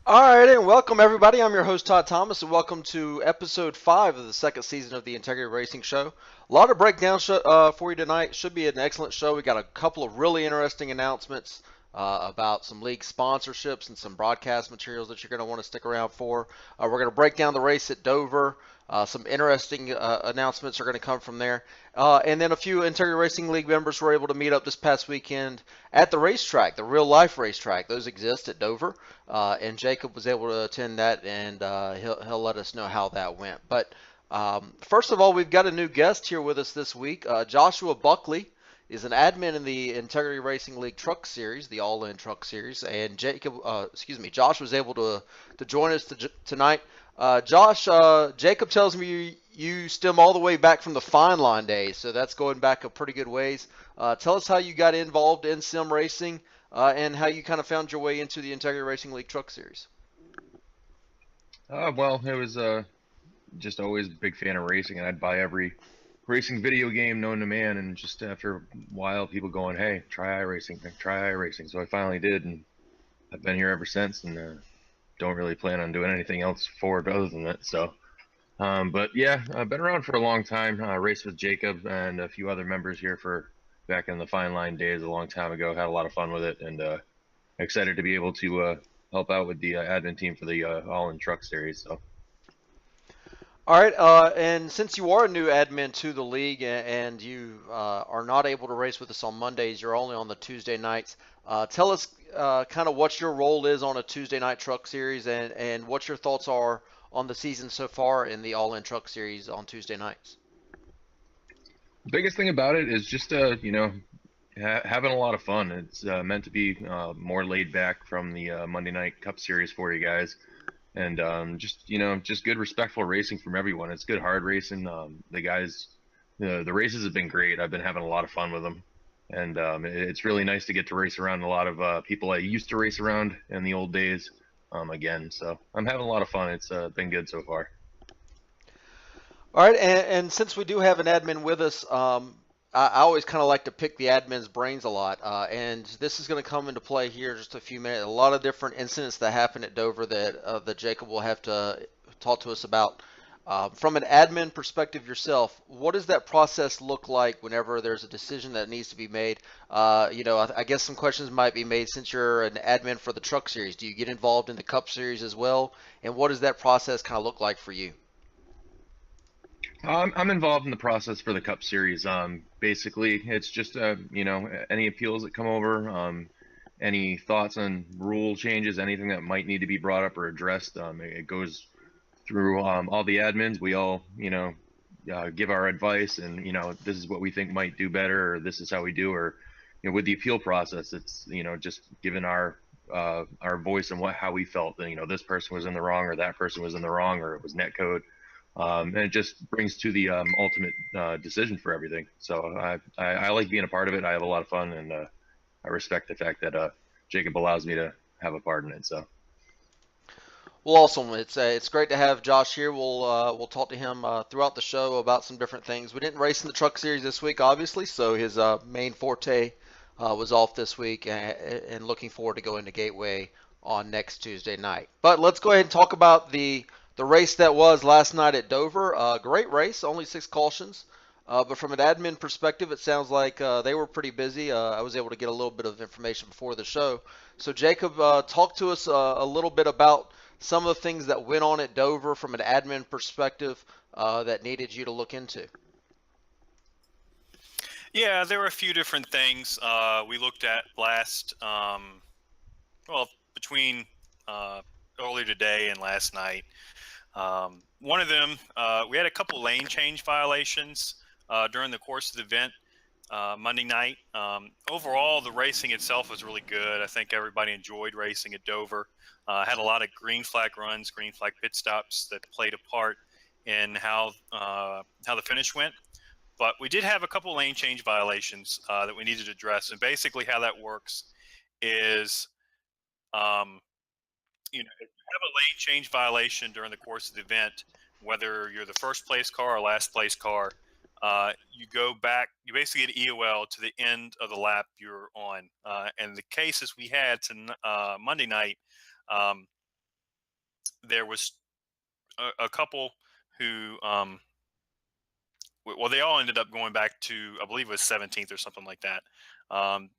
All right, and welcome everybody. I'm your host Todd Thomas, and welcome to episode 5 of the second season of the Integrity Racing Show. A lot of breakdown for you tonight. Should be an excellent show. We got a couple of really interesting announcements about some league sponsorships and some broadcast materials that you're going to want to stick around for. We're going to break down the race at Dover. Some interesting announcements are going to come from there. And then a few Integrity Racing League members were able to meet up this past weekend at the racetrack, the real life racetrack. Those exist at Dover. And Jacob was able to attend that, and he'll let us know how that went. But first of all, we've got a new guest here with us this week. Joshua Buckley is an admin in the Integrity Racing League Truck Series, the All-In Truck Series, and Josh was able to join us tonight. Josh, Jacob tells me you stem all the way back from the Fine Line days, so that's going back a pretty good ways. Tell us how you got involved in sim racing and how you kind of found your way into the Integrity Racing League Truck Series. Well, it was just always a big fan of racing, and I'd buy every racing video game known to man. And just after a while, people going, "Hey, try iRacing, try iRacing." So I finally did, and I've been here ever since, and don't really plan on doing anything else forward other than that. So, but yeah, I've been around for a long time. Raced with Jacob and a few other members here for back in the Fine Line days a long time ago. Had a lot of fun with it, and excited to be able to help out with the admin team for the All-In Truck Series. So. All right, and since you are a new admin to the league and you are not able to race with us on Mondays, you're only on the Tuesday nights. Tell us kind of what your role is on a Tuesday night truck series and what your thoughts are on the season so far in the All-In Truck Series on Tuesday nights. The biggest thing about it is just having a lot of fun. It's meant to be more laid back from the Monday Night Cup Series for you guys, and just good respectful racing from everyone. It's good hard racing. The guys, the races have been great. I've been having a lot of fun with them, and it's really nice to get to race around a lot of people I used to race around in the old days again. So I'm having a lot of fun. It's been good so far. All right, and since we do have an admin with us, I always kind of like to pick the admin's brains a lot, and this is going to come into play here in just a few minutes. A lot of different incidents that happen at Dover that Jacob will have to talk to us about. From an admin perspective yourself, what does that process look like whenever there's a decision that needs to be made? I guess some questions might be made since you're an admin for the Truck Series. Do you get involved in the Cup Series as well? And what does that process kind of look like for you? I'm involved in the process for the Cup Series. Basically, it's just any appeals that come over, any thoughts on rule changes, anything that might need to be brought up or addressed. It goes through all the admins. We all give our advice, and this is what we think might do better, or this is how we do, or with the appeal process, it's just giving our voice and how we felt. That this person was in the wrong, or that person was in the wrong, or it was netcode. And it just brings to the ultimate decision for everything. So I like being a part of it. I have a lot of fun, and I respect the fact that Jacob allows me to have a part in it. So. Well, awesome. It's great to have Josh here. We'll talk to him throughout the show about some different things. We didn't race in the Truck Series this week, obviously, so his main forte was off this week, and looking forward to going to Gateway on next Tuesday night. But let's go ahead and talk about the race that was last night at Dover. Great race, only 6 cautions. But from an admin perspective, it sounds like they were pretty busy. I was able to get a little bit of information before the show. So, Jacob, talk to us a little bit about some of the things that went on at Dover from an admin perspective that needed you to look into. Yeah, there were a few different things we looked at last, between earlier today and last night. One of them, we had a couple lane change violations during the course of the event Monday night. Overall, the racing itself was really good. I think everybody enjoyed racing at Dover. Had a lot of green flag runs, green flag pit stops that played a part in how the finish went. But we did have a couple lane change violations that we needed to address. And basically how that works is, if you have a lane change violation during the course of the event, whether you're the first place car or last place car, you go back, you basically get EOL to the end of the lap you're on. And the cases we had to Monday night, there was a couple who, well, they all ended up going back to, I believe it was 17th or something like that. Um,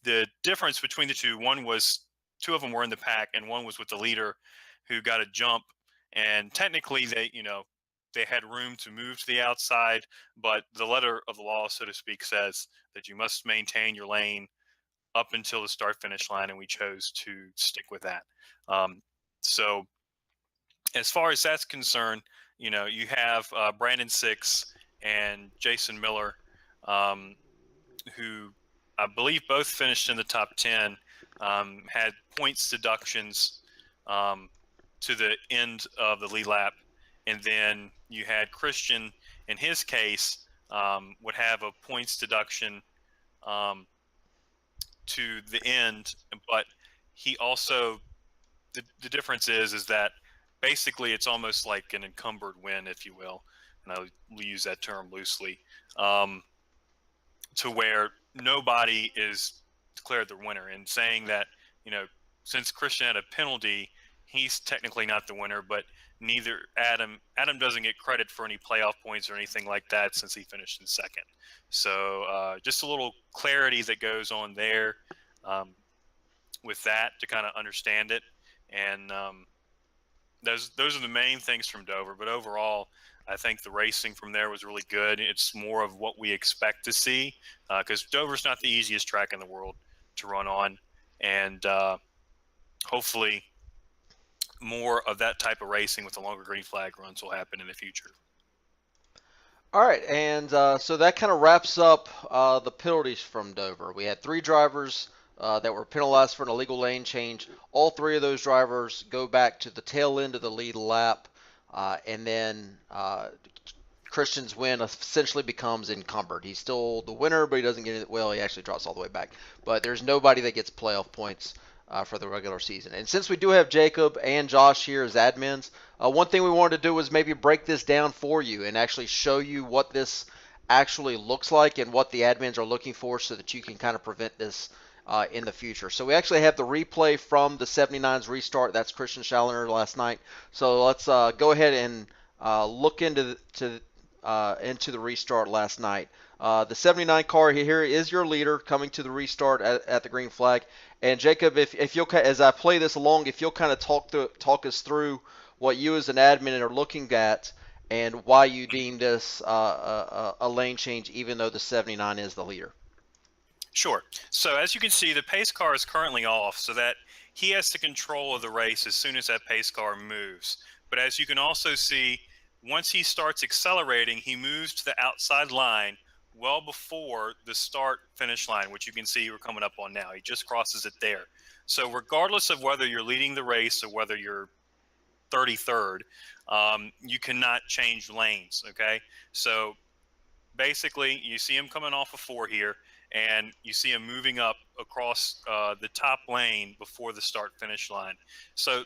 the difference between the two, one was two of them were in the pack, and one was with the leader who got a jump. And technically, they had room to move to the outside, but the letter of the law, so to speak, says that you must maintain your lane up until the start finish line, and we chose to stick with that. So as far as that's concerned, you have Brandon Six and Jason Miller, um, who I believe both finished in the top 10, had points deductions to the end of the lead lap. And then you had Christian, in his case, would have a points deduction um, to the end, but he also, the difference is that basically it's almost like an encumbered win, if you will, and I use that term loosely, to where nobody is declared the winner, and saying that, since Christian had a penalty, he's technically not the winner, but neither Adam doesn't get credit for any playoff points or anything like that since he finished in second. So just a little clarity that goes on there with that to kind of understand it. And those are the main things from Dover. But overall, I think the racing from there was really good. It's more of what we expect to see, because Dover's not the easiest track in the world to run on. And hopefully more of that type of racing with the longer green flag runs will happen in the future. All right, and so that kind of wraps up the penalties from Dover. We had 3 drivers that were penalized for an illegal lane change. All 3 of those drivers go back to the tail end of the lead lap, and then Christian's win essentially becomes encumbered. He's still the winner, but he doesn't get it. Well, he actually drops all the way back. But there's nobody that gets playoff points for the regular season. And since we do have Jacob and Josh here as admins, one thing we wanted to do was maybe break this down for you and actually show you what this actually looks like and what the admins are looking for so that you can kind of prevent this in the future. So we actually have the replay from the 79's restart. That's Christian Schallner last night. So let's go ahead and look into the restart last night. The 79 car here is your leader coming to the restart at the green flag. And Jacob, if you'll, as I play this along, if you'll kind of talk us through what you as an admin are looking at and why you deem this a lane change, even though the 79 is the leader. Sure. So as you can see, the pace car is currently off, so that he has the control of the race as soon as that pace car moves. But as you can also see, once he starts accelerating, he moves to the outside line well before the start finish line, which you can see we're coming up on now. He just crosses it there. So regardless of whether you're leading the race or whether you're 33rd, you cannot change lanes. Okay. So basically you see him coming off of 4 here, and you see him moving up across the top lane before the start finish line. So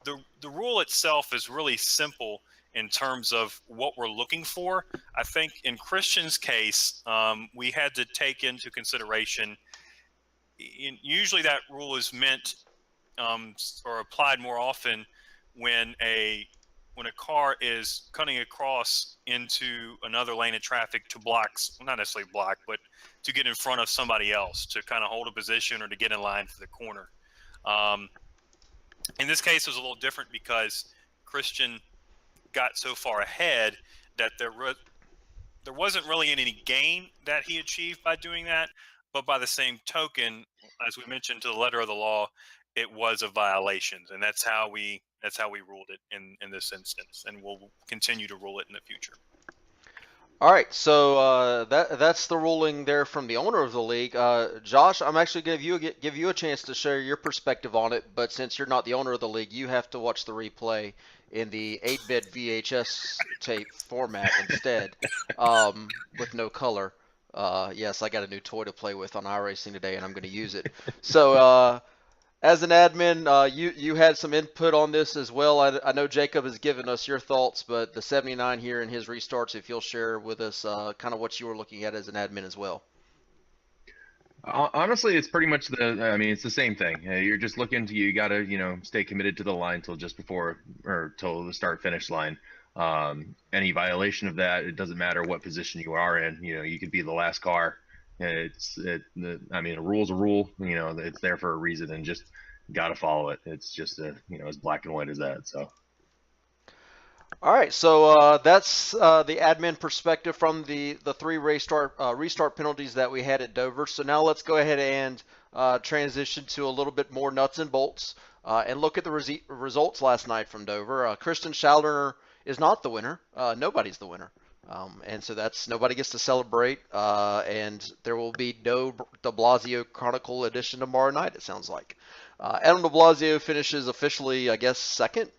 the rule itself is really simple in terms of what we're looking for. I think in Christian's case, we had to take into consideration, usually that rule is meant or applied more often when a car is cutting across into another lane of traffic to blocks, well, not necessarily block, but to get in front of somebody else, to kind of hold a position or to get in line for the corner. In this case, it was a little different because Christian got so far ahead that there wasn't really any gain that he achieved by doing that. But by the same token, as we mentioned to the letter of the law, it was a violation, and that's how we ruled it in this instance, and we'll continue to rule it in the future. All right, so that's the ruling there from the owner of the league. Josh, I'm actually going to give you a chance to share your perspective on it, but since you're not the owner of the league, you have to watch the replay in the 8-bit VHS tape format instead, with no color. Yes, I got a new toy to play with on iRacing today, and I'm going to use it. So as an admin, you had some input on this as well. I know Jacob has given us your thoughts, but the 79 here in his restarts, if you'll share with us kind of what you were looking at as an admin as well. Honestly, it's pretty much I mean, it's the same thing. You're just looking to, you got to, stay committed to the line till just before or till the start finish line. Any violation of that, it doesn't matter what position you are in. You could be the last car. I mean, a rule's a rule. It's there for a reason, and just got to follow it. It's just as black and white as that. So. All right, so that's the admin perspective from the three restart penalties that we had at Dover. So now let's go ahead and transition to a little bit more nuts and bolts and look at the results last night from Dover. Christian Schallner is not the winner. Nobody's the winner. And so that's nobody gets to celebrate, and there will be no de Blasio Chronicle edition tomorrow night, it sounds like. Adam de Blasio finishes officially, I guess, second.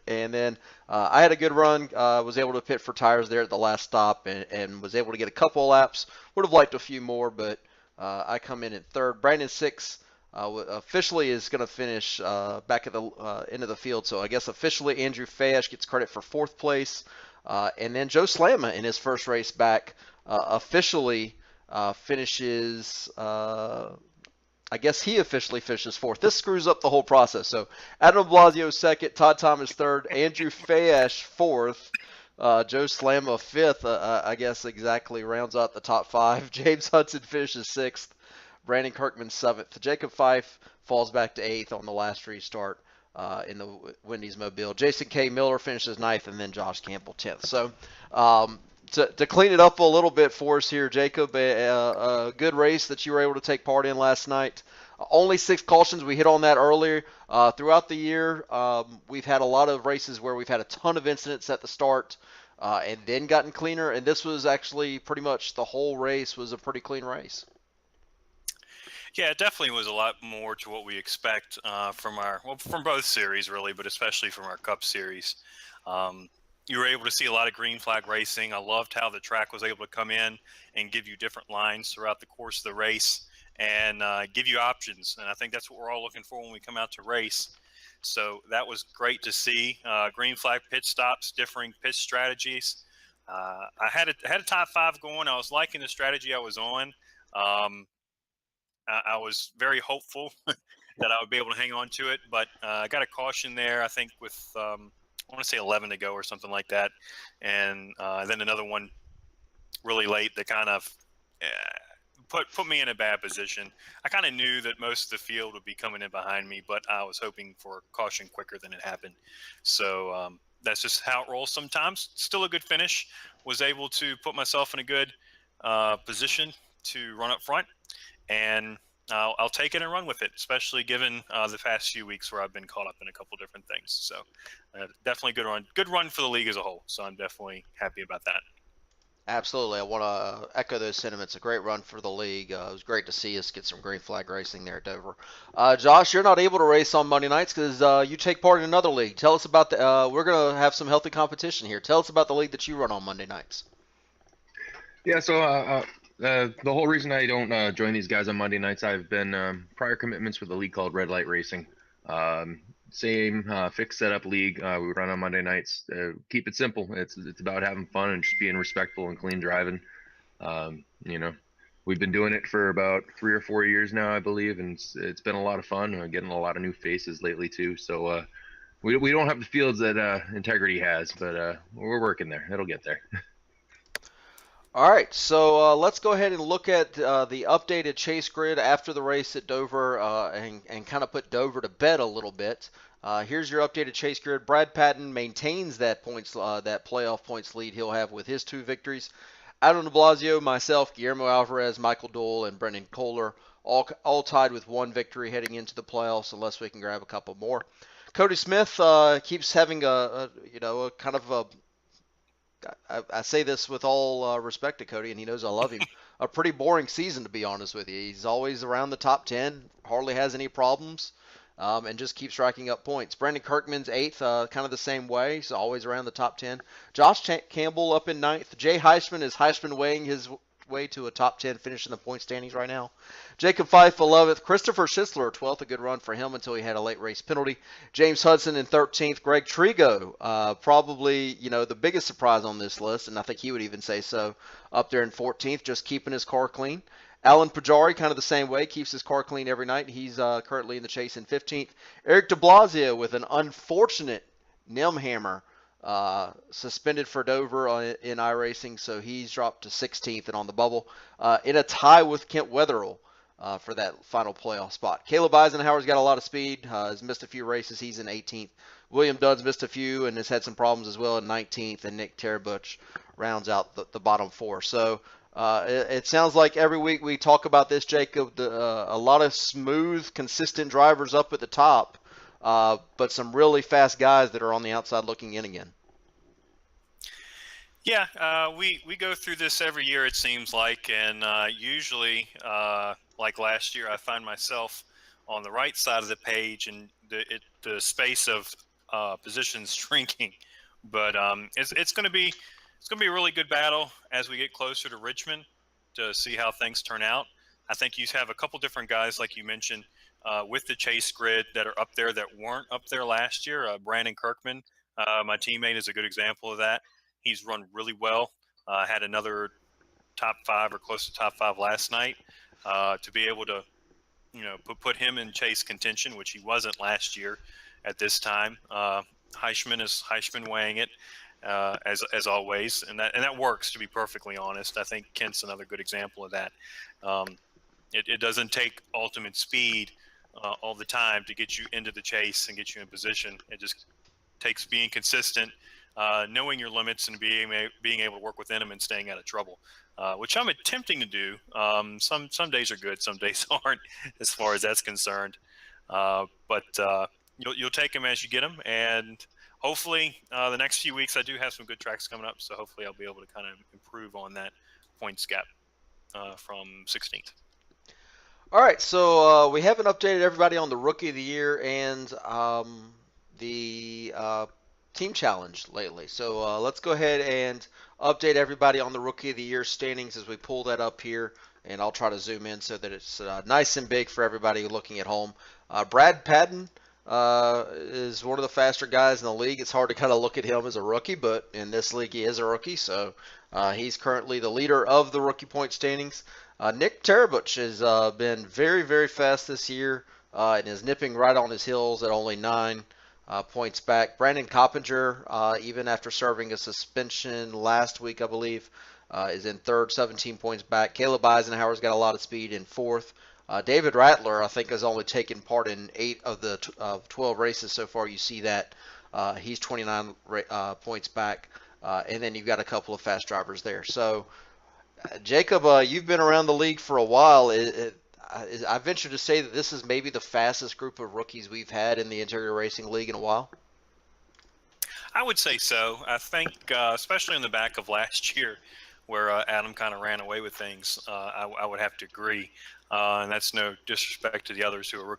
And then I had a good run, was able to pit for tires there at the last stop and was able to get a couple of laps. Would have liked a few more, but I come in at third. Brandon Six officially is going to finish back at the end of the field. So I guess officially Andrew Fayesh gets credit for fourth place. And then Joe Slamma in his first race back officially finishes I guess he officially finishes fourth. This screws up the whole process. So Adam Blasio second, Todd Thomas third, Andrew Fayesh fourth, Joe Slamma fifth, I guess exactly rounds out the top five. James Hudson finishes sixth, Brandon Kirkman seventh. Jacob Fife falls back to eighth on the last restart in the Wendy's Mobile. Jason K. Miller finishes ninth, and then Josh Campbell 10th. So to clean it up a little bit for us here, Jacob, a good race that you were able to take part in last night. Only 6 cautions. We hit on that earlier. Throughout the year, we've had a lot of races where we've had a ton of incidents at the start and then gotten cleaner, and this was actually pretty much the whole race was a pretty clean race. Yeah, it definitely was a lot more to what we expect from both series, really, but especially from our Cup Series. You were able to see a lot of green flag racing. I loved how the track was able to come in and give you different lines throughout the course of the race and give you options. And I think that's what we're all looking for when we come out to race. So that was great to see. Green flag pit stops, differing pit strategies. I had a top 5 going. I was liking the strategy I was on. I was very hopeful that I would be able to hang on to it, but I got a caution there, I think, with I want to say 11 to go or something like that, and then another one really late that kind of put me in a bad position. I kind of knew that most of the field would be coming in behind me, but I was hoping for caution quicker than it happened. So that's just how it rolls sometimes. Still a good finish. Was able to put myself in a good position to run up front, and I'll take it and run with it, especially given the past few weeks where I've been caught up in a couple different things. So definitely good run for the league as a whole. So I'm definitely happy about that. Absolutely. I want to echo those sentiments. A great run for the league. It was great to see us get some green flag racing there at Dover. Josh, you're not able to race on Monday nights because you take part in another league. Tell us about we're going to have some healthy competition here. Tell us about the league that you run on Monday nights. Yeah, so the whole reason I don't join these guys on Monday nights, I've been prior commitments with a league called Red Light Racing. Same fixed setup league we run on Monday nights. Keep it simple. It's about having fun and just being respectful and clean driving. We've been doing it for about 3 or 4 years now, I believe, and it's been a lot of fun. Getting a lot of new faces lately too. So we don't have the fields that Integrity has, but we're working there. It'll get there. All right, so let's go ahead and look at the updated chase grid after the race at Dover and kind of put Dover to bed a little bit. Here's your updated chase grid. Brad Patton maintains that playoff points lead he'll have with his 2 victories. Adam de Blasio, myself, Guillermo Alvarez, Michael Doyle, and Brendan Kohler all tied with 1 victory heading into the playoffs, unless we can grab a couple more. Cody Smith keeps having a kind of a I say this with all respect to Cody, and he knows I love him. A pretty boring season, to be honest with you. He's always around the top 10, hardly has any problems, and just keeps racking up points. Brandon Kirkman's 8th, kind of the same way. He's always around the top 10. Josh Campbell up in 9th. Jay Heisman is weighing his way to a top 10 finish in the point standings right now. Jacob Fife 11th. Christopher Schistler 12th, a good run for him until he had a late race penalty. James Hudson in 13th. Greg Trigo, probably the biggest surprise on this list, and I think he would even say so, up there in 14th, just keeping his car clean. Alan Pajari, kind of the same way, keeps his car clean every night. He's currently in the chase in 15th. Eric de Blasio with an unfortunate Nimhammer, suspended for Dover in iRacing, so he's dropped to 16th and on the bubble, in a tie with Kent Wetherill for that final playoff spot. Caleb Eisenhower's got a lot of speed, has missed a few races. He's in 18th. William Dunn's missed a few and has had some problems as well in 19th, and Nick Terbuch rounds out the bottom four. So it sounds like every week we talk about this, Jacob, a lot of smooth, consistent drivers up at the top, but some really fast guys that are on the outside looking in again. Yeah, we go through this every year, it seems like, and usually, like last year, I find myself on the right side of the page, and the space of positions shrinking. But it's going to be a really good battle as we get closer to Richmond to see how things turn out. I think you have a couple different guys, like you mentioned, with the chase grid that are up there that weren't up there last year. Brandon Kirkman, my teammate, is a good example of that. He's run really well. Had another top 5 or close to top 5 last night. To be able to, put him in chase contention, which he wasn't last year at this time. Heishman weighing it as always, and that works, to be perfectly honest. I think Kent's another good example of that. It doesn't take ultimate speed all the time to get you into the chase and get you in position. It just takes being consistent, knowing your limits, and being able to work within them and staying out of trouble, which I'm attempting to do. Some days are good, some days aren't, as far as that's concerned. But you'll take them as you get them, and hopefully the next few weeks I do have some good tracks coming up, so hopefully I'll be able to kind of improve on that points gap from 16th. All right, so we haven't updated everybody on the Rookie of the Year and the Team Challenge lately. So let's go ahead and update everybody on the Rookie of the Year standings as we pull that up here, and I'll try to zoom in so that it's nice and big for everybody looking at home. Brad Padden is one of the faster guys in the league. It's hard to kind of look at him as a rookie, but in this league he is a rookie, so he's currently the leader of the rookie point standings. Nick Terbuch has been very, very fast this year and is nipping right on his heels at only 9 points back. Brandon Coppinger, even after serving a suspension last week, I believe, is in third, 17 points back. Caleb Eisenhower's got a lot of speed in fourth. David Rattler, I think, has only taken part in 8 of the 12 races so far. You see that. He's 29 points back. And then you've got a couple of fast drivers there. So, Jacob, you've been around the league for a while. I venture to say that this is maybe the fastest group of rookies we've had in the Interior Racing League in a while. I would say so. I think, especially on the back of last year, where Adam kind of ran away with things, I would have to agree. And that's no disrespect to the others who were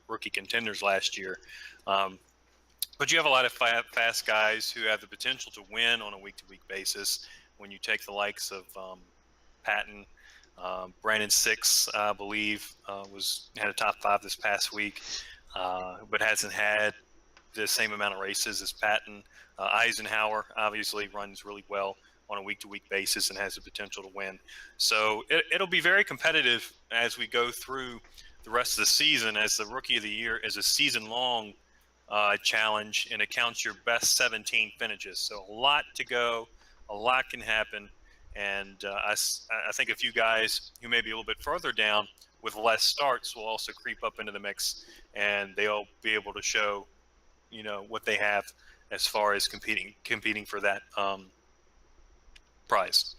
rookie contenders last year. But you have a lot of fast guys who have the potential to win on a week-to-week basis. When you take the likes of Patton, Brandon Six, I believe, had a top 5 this past week, but hasn't had the same amount of races as Patton. Eisenhower obviously runs really well on a week-to-week basis and has the potential to win. So it'll be very competitive as we go through the rest of the season, as the Rookie of the Year is a season-long challenge, and it counts your best 17 finishes. So a lot to go, a lot can happen, and I think a few guys who may be a little bit further down with less starts will also creep up into the mix, and they'll be able to show, what they have as far as competing for that prize.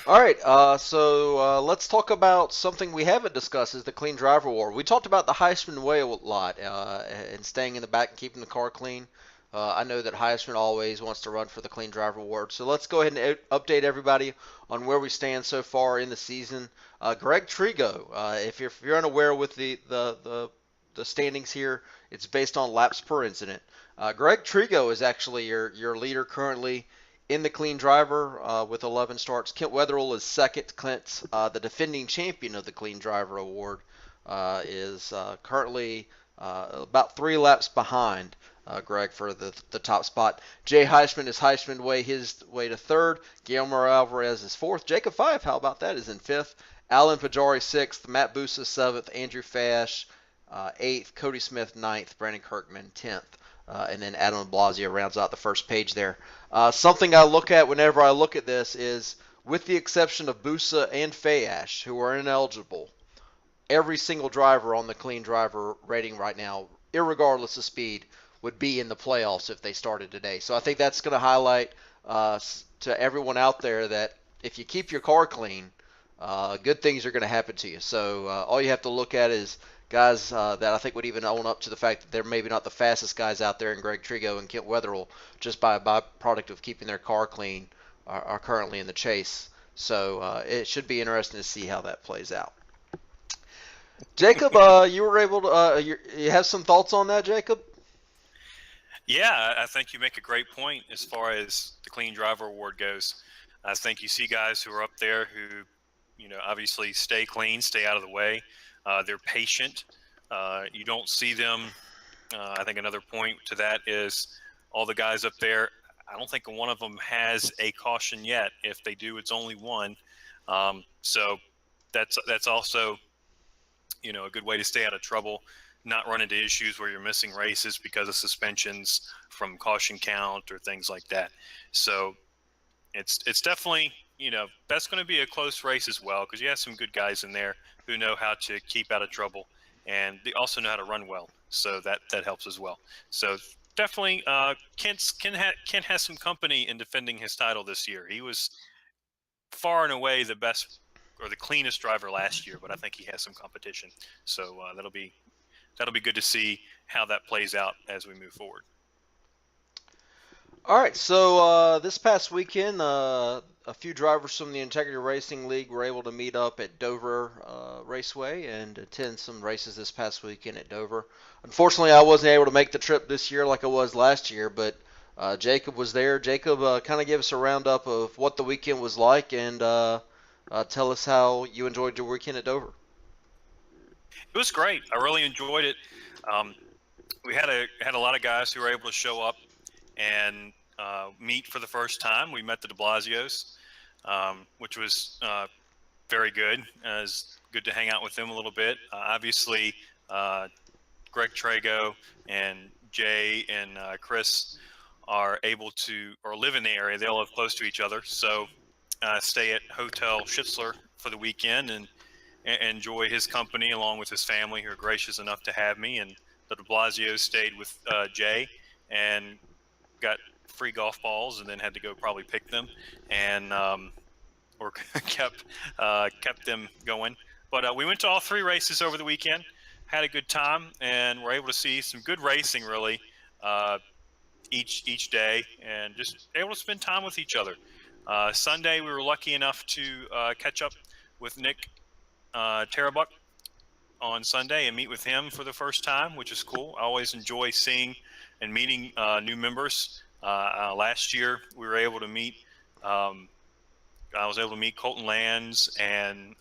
All right, so let's talk about something we haven't discussed, is the Clean Driver Award. We talked about the Heisman Way a lot and staying in the back and keeping the car clean. I know that Heisman always wants to run for the Clean Driver Award. So let's go ahead and update everybody on where we stand so far in the season. Greg Trigo, if you're unaware with the standings here, it's based on laps per incident. Greg Trigo is actually your leader currently in the Clean Driver with 11 starts. Kent Wetherill is second. Clint's the defending champion of the Clean Driver Award, is currently about 3 laps behind. Greg for the top spot. Jay Heisman is Heisman way his way to third. Guillermo Alvarez is fourth. Jacob 5, how about that, is in fifth. Alan Pajari sixth. Matt Busa seventh. Andrew Fash eighth. Cody Smith ninth. Brandon Kirkman 10th. And then Adam Blasio rounds out the first page there. Something I look at whenever I look at this is, with the exception of Busa and Fayash, who are ineligible, every single driver on the clean driver rating right now, irregardless of speed, would be in the playoffs if they started today. So I think that's going to highlight to everyone out there that if you keep your car clean, good things are going to happen to you. So all you have to look at is guys that I think would even own up to the fact that they're maybe not the fastest guys out there in Greg Trigo and Kent Wetherill, just by a byproduct of keeping their car clean, are currently in the chase. So it should be interesting to see how that plays out. Jacob, you were able to you have some thoughts on that, Jacob? Yeah, I think you make a great point as far as the Clean Driver Award goes. I think you see guys who are up there who, obviously stay clean, stay out of the way. They're patient. You don't see them. I think another point to that is all the guys up there, I don't think one of them has a caution yet. If they do, it's only one. So that's also, a good way to stay out of trouble, not run into issues where you're missing races because of suspensions from caution count or things like that. So it's definitely, that's going to be a close race as well, because you have some good guys in there who know how to keep out of trouble, and they also know how to run well. So that helps as well. So definitely, Kent has some company in defending his title this year. He was far and away the best or the cleanest driver last year, but I think he has some competition. So that'll be good to see how that plays out as we move forward. All right, so this past weekend, a few drivers from the Integrity Racing League were able to meet up at Dover Raceway and attend some races this past weekend at Dover. Unfortunately, I wasn't able to make the trip this year like I was last year, but Jacob was there. Jacob, kind of give us a roundup of what the weekend was like, and tell us how you enjoyed your weekend at Dover. It was great. I really enjoyed it. We had a lot of guys who were able to show up and meet for the first time. We met the de Blasios, which was very good. It was good to hang out with them a little bit. Obviously, Greg Trago and Jay and Chris are able to, or live in the area. They all live close to each other. So stay at Hotel Schitzler for the weekend and enjoy his company along with his family, who are gracious enough to have me. And the de Blasios stayed with Jay and got free golf balls, and then had to go probably pick them, and or kept them going. But we went to all three races over the weekend, had a good time, and were able to see some good racing really each day, and just able to spend time with each other. Sunday, we were lucky enough to catch up with Nick Tarabuck on Sunday and meet with him for the first time, which is cool. I always enjoy seeing and meeting new members. Last year, we were able to meet. I was able to meet Colton Lands and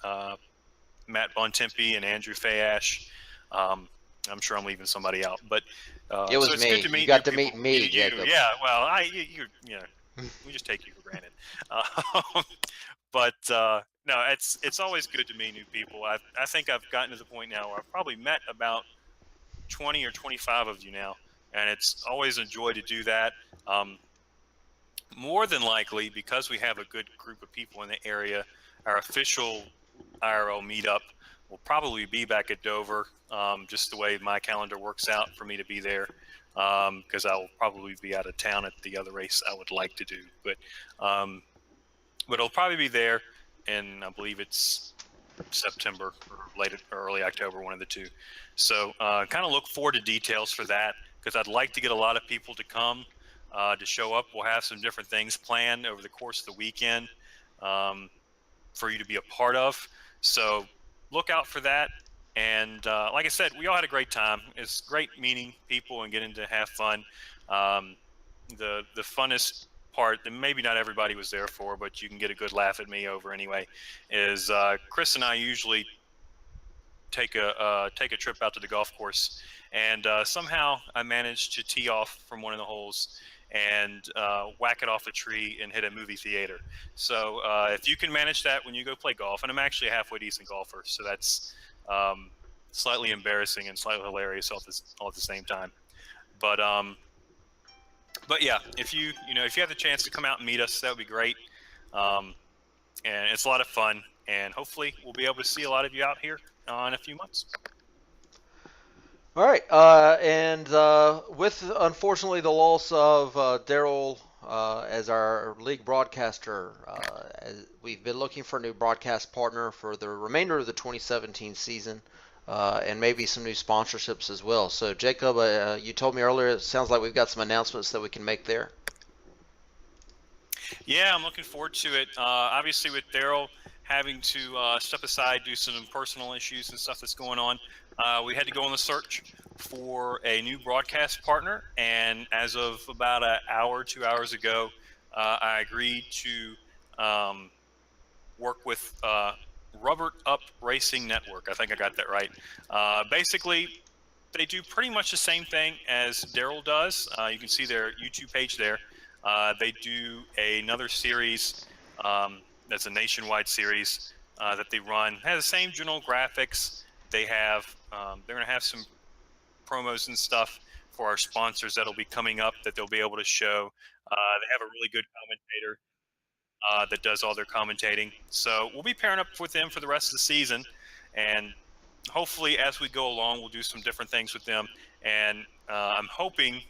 Matt Bontempi and Andrew Fayash. I'm sure I'm leaving somebody out, but it was so it's me. good to meet you got to people. meet me, Jacob. Yeah, well, we just take you for granted. But no, it's always good to meet new people. I think I've gotten to the point now where I've probably met about 20 or 25 of you now, and it's always a joy to do that. More than likely, because we have a good group of people in the area, our official IRL meetup will probably be back at Dover, just the way my calendar works out for me to be there, because I will probably be out of town at the other race I would like to do. But it'll probably be there, and I believe it's September or early October, one of the two. So kind of look forward to details for that, because I'd like to get a lot of people to come to show up. We'll have some different things planned over the course of the weekend for you to be a part of. So look out for that. And like I said, we all had a great time. It's great meeting people and getting to have fun. The funnest part that maybe not everybody was there for, but you can get a good laugh at me over anyway, is Chris and I usually take a trip out to the golf course, and somehow I managed to tee off from one of the holes and whack it off a tree and hit a movie theater. So if you can manage that when you go play golf, and I'm actually a halfway decent golfer, so that's slightly embarrassing and slightly hilarious all at the same time. But yeah, if you have the chance to come out and meet us, that would be great. And it's a lot of fun, and hopefully we'll be able to see a lot of you out here in a few months. All right, and with unfortunately the loss of Daryl as our league broadcaster, we've been looking for a new broadcast partner for the remainder of the 2017 season, and maybe some new sponsorships as well. So Jacob, you told me earlier it sounds like we've got some announcements that we can make there. Yeah, I'm looking forward to it. Obviously, with Daryl having to step aside, do some personal issues and stuff that's going on, we had to go on the search for a new broadcast partner. And as of about an hour, 2 hours ago, I agreed to work with Rubber Up Racing Network. I think I got that right. Basically, they do pretty much the same thing as Daryl does. You can see their YouTube page there. They do another series that's a nationwide series that they run. It has the same general graphics. They have they're going to have some promos and stuff for our sponsors that'll be coming up that they'll be able to show. They have a really good commentator that does all their commentating. So we'll be pairing up with them for the rest of the season, and hopefully as we go along, we'll do some different things with them. And I'm hoping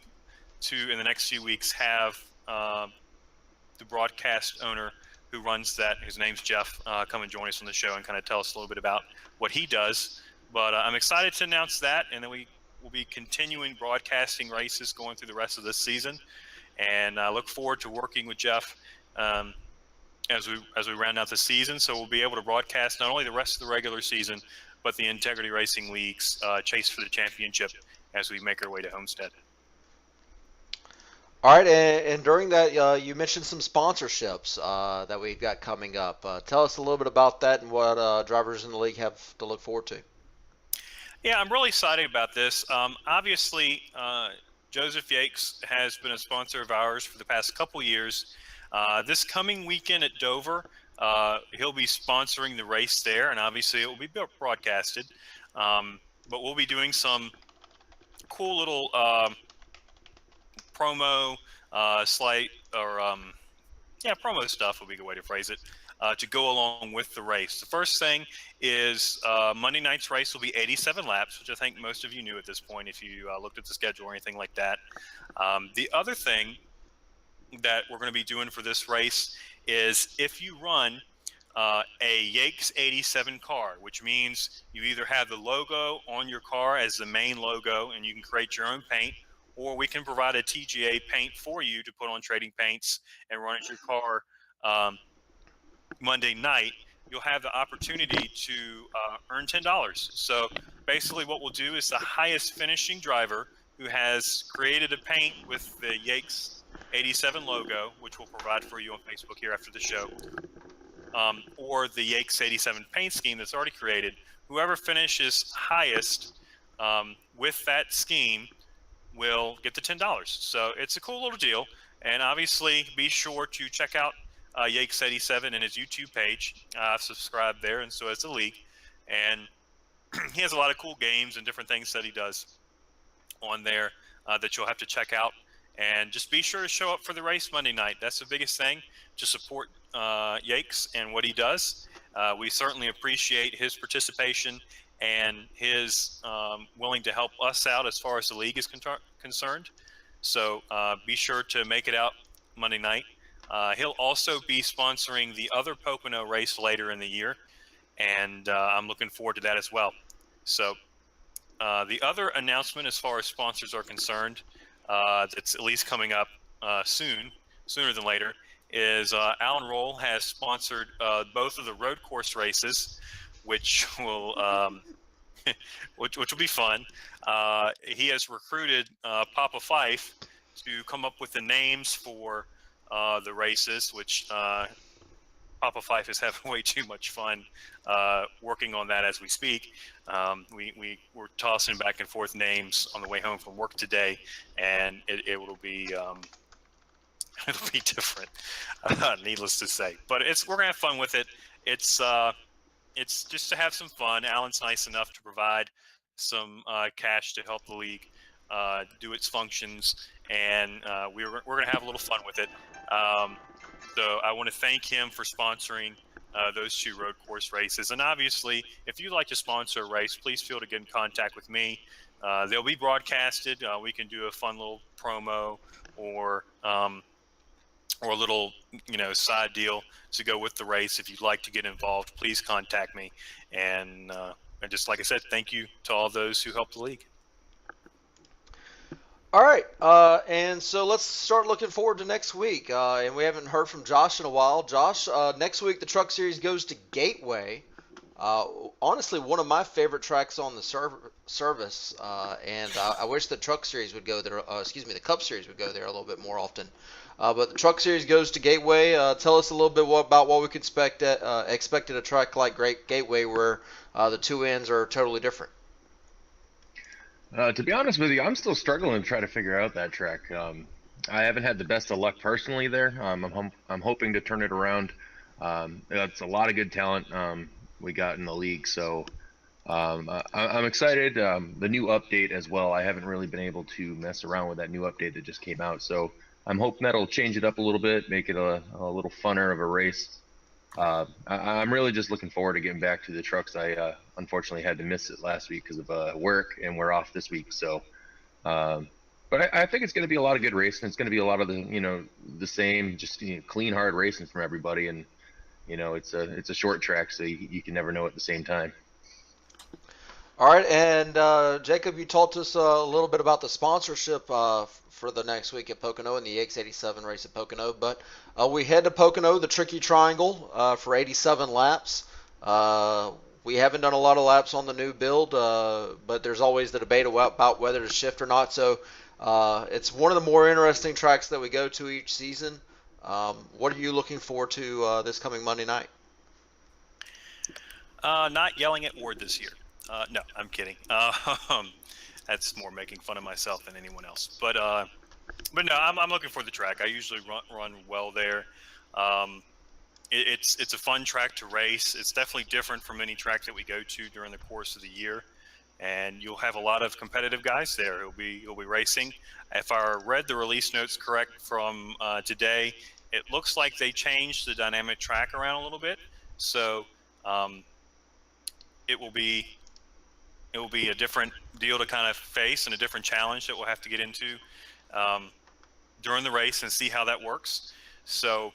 to, in the next few weeks, have the broadcast owner who runs that, his name's Jeff, come and join us on the show and kind of tell us a little bit about what he does. But I'm excited to announce that, and then we will be continuing broadcasting races going through the rest of this season. And I look forward to working with Jeff as we round out the season. So we'll be able to broadcast not only the rest of the regular season, but the Integrity Racing League's chase for the championship as we make our way to Homestead. All right, and during that, you mentioned some sponsorships that we've got coming up. Tell us a little bit about that and what drivers in the league have to look forward to. Yeah, I'm really excited about this. Obviously, Joseph Yakes has been a sponsor of ours for the past couple years. This coming weekend at Dover, he'll be sponsoring the race there, and obviously it will be broadcasted. But we'll be doing some cool little promo promo stuff would be a good way to phrase it, to go along with the race. The first thing is Monday night's race will be 87 laps, which I think most of you knew at this point if you looked at the schedule or anything like that. The other thing that we're going to be doing for this race is if you run a Yakes 87 car, which means you either have the logo on your car as the main logo and you can create your own paint, or we can provide a TGA paint for you to put on trading paints and run at your car Monday night. You'll have the opportunity to earn $10. So basically what we'll do is the highest finishing driver who has created a paint with the Yakes 87 logo, which we'll provide for you on Facebook here after the show, or the Yakes 87 paint scheme that's already created, whoever finishes highest with that scheme will get the $10. So it's a cool little deal. And obviously be sure to check out Yakes 87 and his YouTube page. I've subscribed there, and so has the league. And he has a lot of cool games and different things that he does on there that you'll have to check out. And just be sure to show up for the race Monday night. That's the biggest thing, to support Yakes and what he does. We certainly appreciate his participation and his willing to help us out as far as the league is concerned. So be sure to make it out Monday night. He'll also be sponsoring the other Pocono race later in the year, and I'm looking forward to that as well. So the other announcement as far as sponsors are concerned, that's at least coming up sooner than later, is Alan Roll has sponsored both of the road course races, which will which will be fun. He has recruited Papa Fife to come up with the names for the races, which Papa Fife is having way too much fun working on that as we speak. We were tossing back and forth names on the way home from work today, and it will be it'll be different, needless to say. But we're gonna have fun with it. It's just to have some fun. Alan's nice enough to provide some cash to help the league do its functions, and we're going to have a little fun with it. So I want to thank him for sponsoring those 2 road course races. And obviously, if you'd like to sponsor a race, please feel to get in contact with me. They'll be broadcasted. We can do a fun little promo or a little, side deal to go with the race. If you'd like to get involved, please contact me. And just like I said, thank you to all those who helped the league. All right, and so let's start looking forward to next week. And we haven't heard from Josh in a while. Josh, next week the Truck Series goes to Gateway. Honestly, one of my favorite tracks on the service, and I wish the Truck Series would go there. The Cup Series would go there a little bit more often. But the Truck Series goes to Gateway. Tell us a little bit about what we can expect at a track like Gateway, where the 2 ends are totally different. To be honest with you, I'm still struggling to try to figure out that track. I haven't had the best of luck personally there. I'm hoping to turn it around. It's a lot of good talent we got in the league, so I'm excited. The new update as well. I haven't really been able to mess around with that new update that just came out, so I'm hoping that'll change it up a little bit, make it a little funner of a race. I'm really just looking forward to getting back to the trucks. I unfortunately had to miss it last week because of work, and we're off this week. So, but I think it's going to be a lot of good racing. It's going to be a lot of the same, just clean, hard racing from everybody. And it's a short track, so you can never know at the same time. All right, and Jacob, you told us a little bit about the sponsorship for the next week at Pocono and the EX87 race at Pocono. But we head to Pocono, the Tricky Triangle, for 87 laps. We haven't done a lot of laps on the new build, but there's always the debate about whether to shift or not. So it's one of the more interesting tracks that we go to each season. What are you looking forward to this coming Monday night? Not yelling at Ward this year. No, I'm kidding. That's more making fun of myself than anyone else. But no, I'm looking for the track. I usually run well there. It's a fun track to race. It's definitely different from any track that we go to during the course of the year, and you'll have a lot of competitive guys there who'll be racing. If I read the release notes correct from today, it looks like they changed the dynamic track around a little bit, so it will be a different deal to kind of face and a different challenge that we'll have to get into during the race and see how that works. So,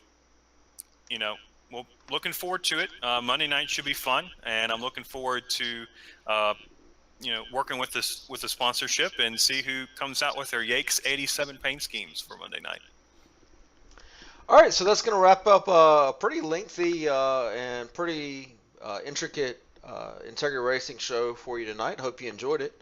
we're looking forward to it. Monday night should be fun, and I'm looking forward to, working with the sponsorship and see who comes out with their Yakes 87 paint schemes for Monday night. All right, so that's going to wrap up a pretty lengthy and pretty intricate Integrity Racing show for you tonight. Hope you enjoyed it.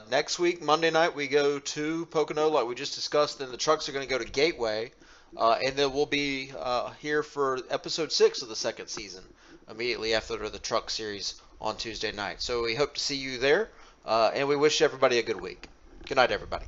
Next week, Monday night, we go to Pocono, like we just discussed. Then the trucks are going to go to Gateway, and then we'll be here for episode 6 of the second season, immediately after the Truck Series on Tuesday night. So we hope to see you there, and we wish everybody a good week. Good night, everybody.